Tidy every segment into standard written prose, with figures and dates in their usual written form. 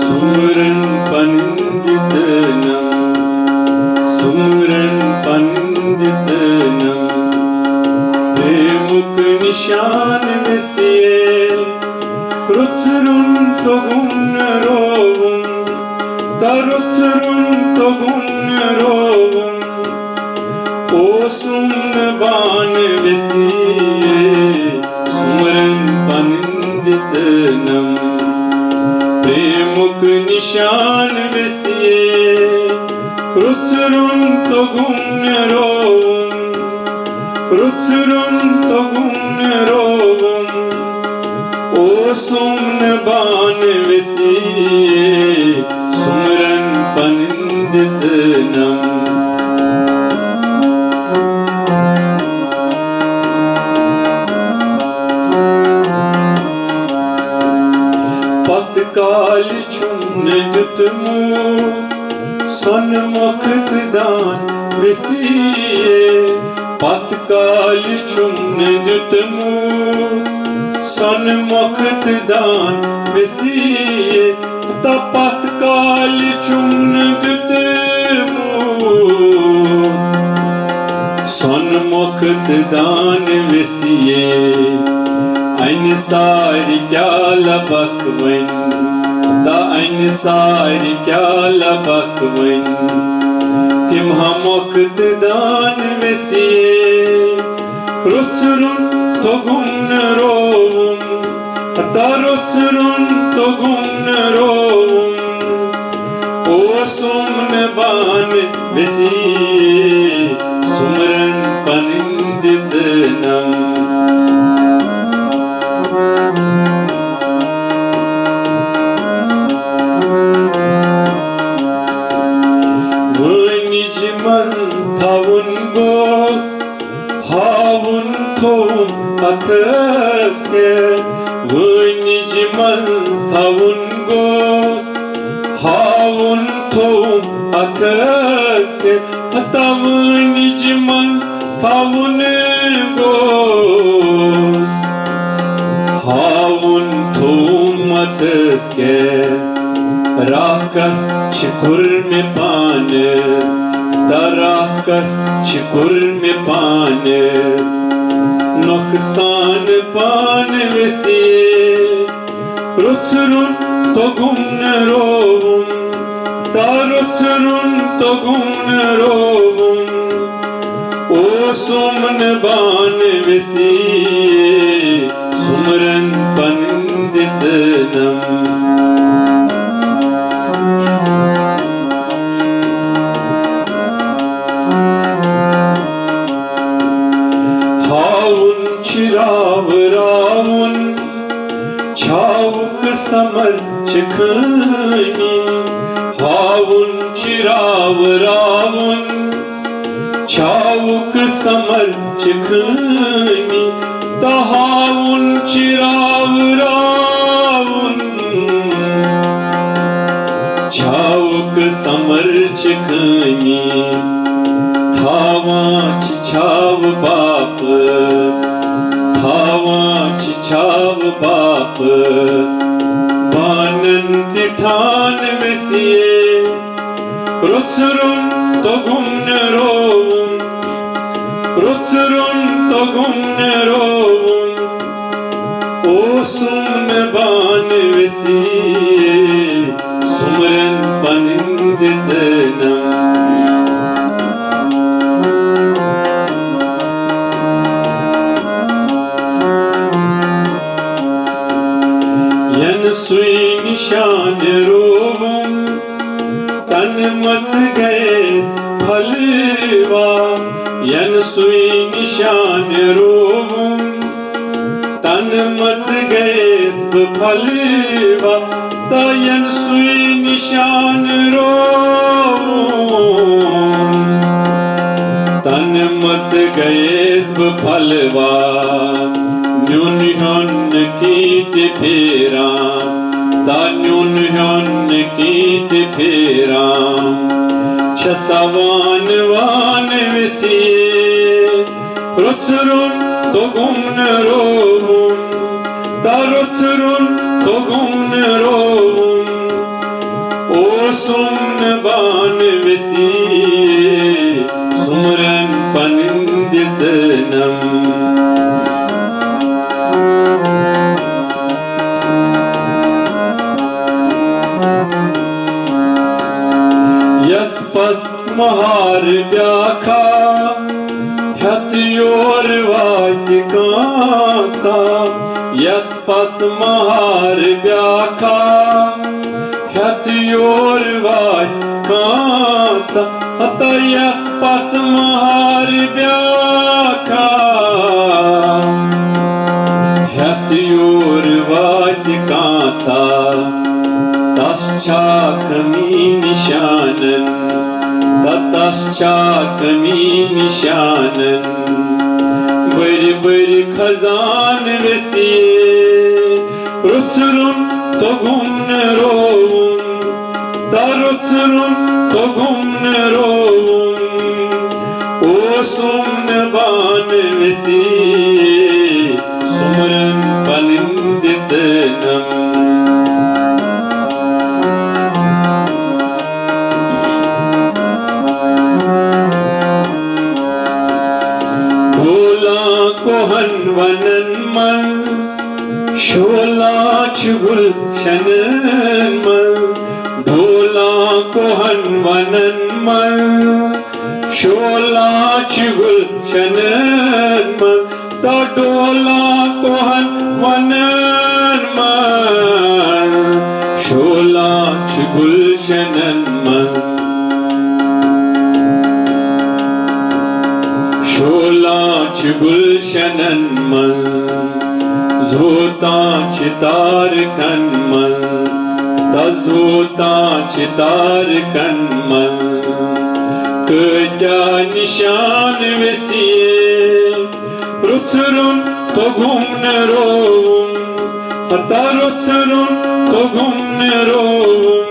सुमरन पंडितनम सुमरन पंडितनम प्रेमुक निशान विसिये रुचरुन तोगुन रोवुम तरुचरुन तोगुन रोवुम ओसुम बान विसिये सुमरन पंडितनम प्रेमुक निशान विसिये रुचरुन तोगुन रोवुम रुचरुन तोगुन रोवुम ओसुम बान विसिये सुमरन पंडितनम पतकाल चुन दुतमु सन्मुख दान विसिये पतकाल चुन दुतमु सन्मुख दान विसिये पतकाल चुन दुतमु सन्मुख दान विसिये अन सारी क्या लबकवन ता अन सारी क्या लबकवन तिम हमक दान विसिये रुचरुन तोगुन रोवुम ता रुचरुन तोगुन रोवुम ओसुम बान विसिये सुमरन पंडितनम Tavun gos, havun thom ataske. Vunijmal tavun gos, havun thom ataske. Tavunijmal tavun gos, havun thom ataske. Rakas chikur me panes. Tarakas chikur me panes noksan pan vissiye ruchurun togun rovum taruchurun togun rovum osumn ban vissiye sumran panditnam Rav Ravun Çavuk samar çıkani Havun çirav Ravun Çavuk samar çıkani Tahavun çirav Ravun Çavuk samar çıkani Thavaç çav bap Thavaç çav bap Bananti than visiye Ruchurun togun rovum Ruchurun togun rovum Osum ban visiye Sumran panditnam सुई निशान रोवुम तन much गए फलवा यन सुई निशान रोवुम तन much गए फलवा तयन सुई निशान रोवुम तन मच गए फलवा न्यून कीट फेरा तान्यून कीट फेरा छसवान वान विसिये Rutsrun togum rovum, ta rutsrun togum rovum, osum ban vesi, sumran paninditnam. Yatpat mahar byakha, het yor vatikansa. Yatpat mahar byakha, het yor vatikansa. Hata yatpat mahar byakha, het yor vatikansa. Tascha kami nishanan, tascha kami nishanan. Bari bari khazan vesiye, rutsrun togum rovum, ta rutsrun togum rovum, osum ban vesiye, sumran paninditnam. Kohan vanan mal, shola chugul shanan mal. Dhola kohan vanan mal, shola chugul shanan mal. Ta dhola kohan vanan mal, shola chugul shanan mal. Shola gulshanan mal, zota chitar kan mal, ta zota chitar kan mal. Kya nishan vesiye, rutsrun togum rovum, ta rutsrun togum rovum,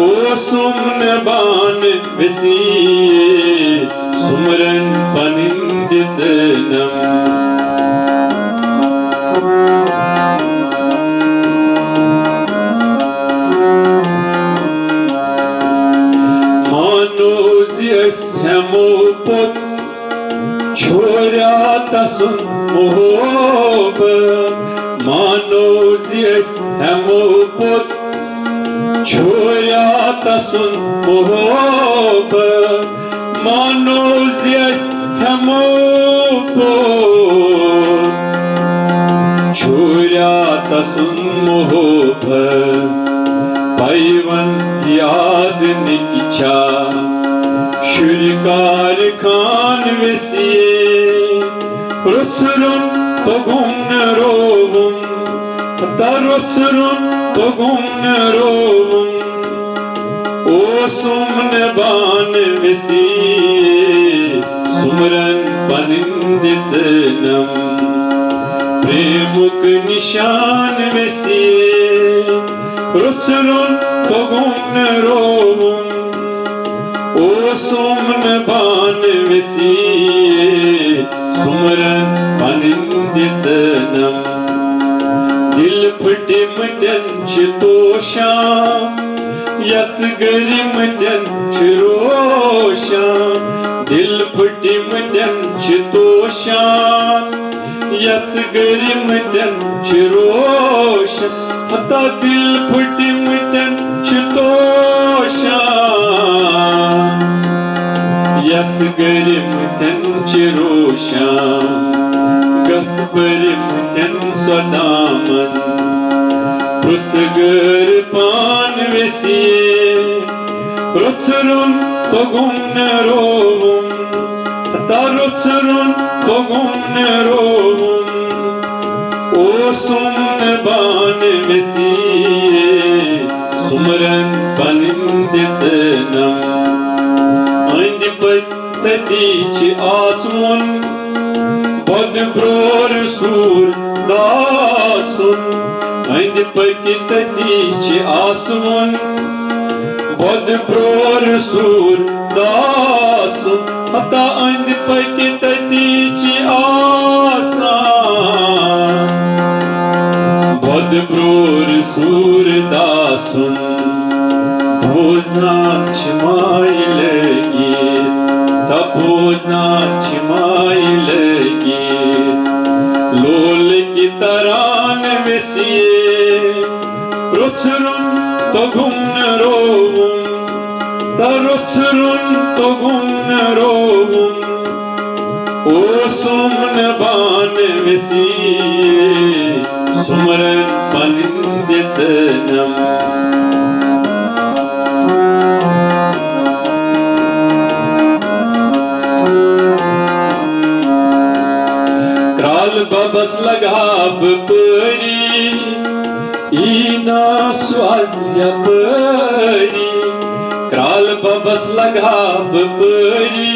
osum ban vesiye, sumran paninditnam. Manoziyas hemopot, chorya tasun mohobat. Manoziyas hemopot, chorya tasun mohobat. Manoziyas hemopot, chorya tasun mohobat. Paivan yad nikicha, shurikar khan vesiye, rutsrun togum rovum, ta rutsrun togum rovum, osum ban vesiye, sumran paninditnam. Premuk nishan vesiye, rutsrun togum rovum, osum ban vesiye, sumran paninditnam. Dil phutim chitosham, yats garim chirosham. Dil phutim chitosham, yats garim chirosham. Hata dil phutim chitosham, yats garim chirosham. Gats barim swadaman, rutsgar pan vesiye, rutsrun togum rovum, ta rutsrun togum rovum, osum ban vesiye, sumran paninditnam. Andi patati asmun, bod bror sur dasun. Andi patati asmun, bod bror sur dasun. आसून आता अंद पकी ततीची आसान बदब्रोर सूरदासून भोजांची मायलगी ta भोजांची मायलगी लोल की तरान विसिये रुचरून तो गुण रोवून रुचरून तो गुण रोवून ओ सुमन बान विसिये सुमरन पंडित नम बबस लगाब परी ईना स्वाज्या परी क्राल बबस लगाब परी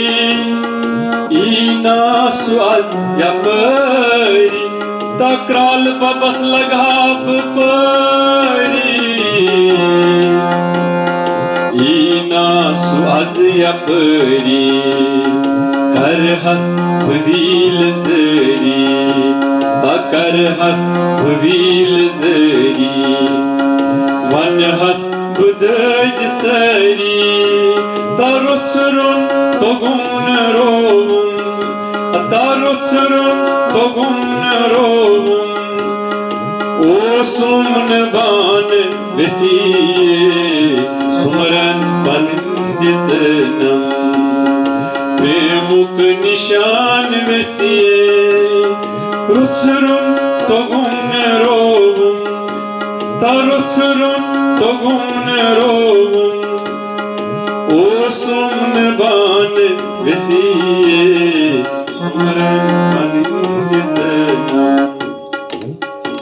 ईना स्वाज्या परी तक्राल बबस लगाब परी ईना स्वाज्या परी कर हस्त भवील जरी कर हस्त भवील जरी वन हस्त बुदज सरी तारुचरून तो गुण रोवून तारुचरून तो गुण रोवून ओ सुमन बान विसिये सुमरन पंडित नम प्रेमुक निशान विसिये रुचरून तो गुण रोवून रुचरून तो गुण रोवून ओ सुमन बान विसिये सुमरन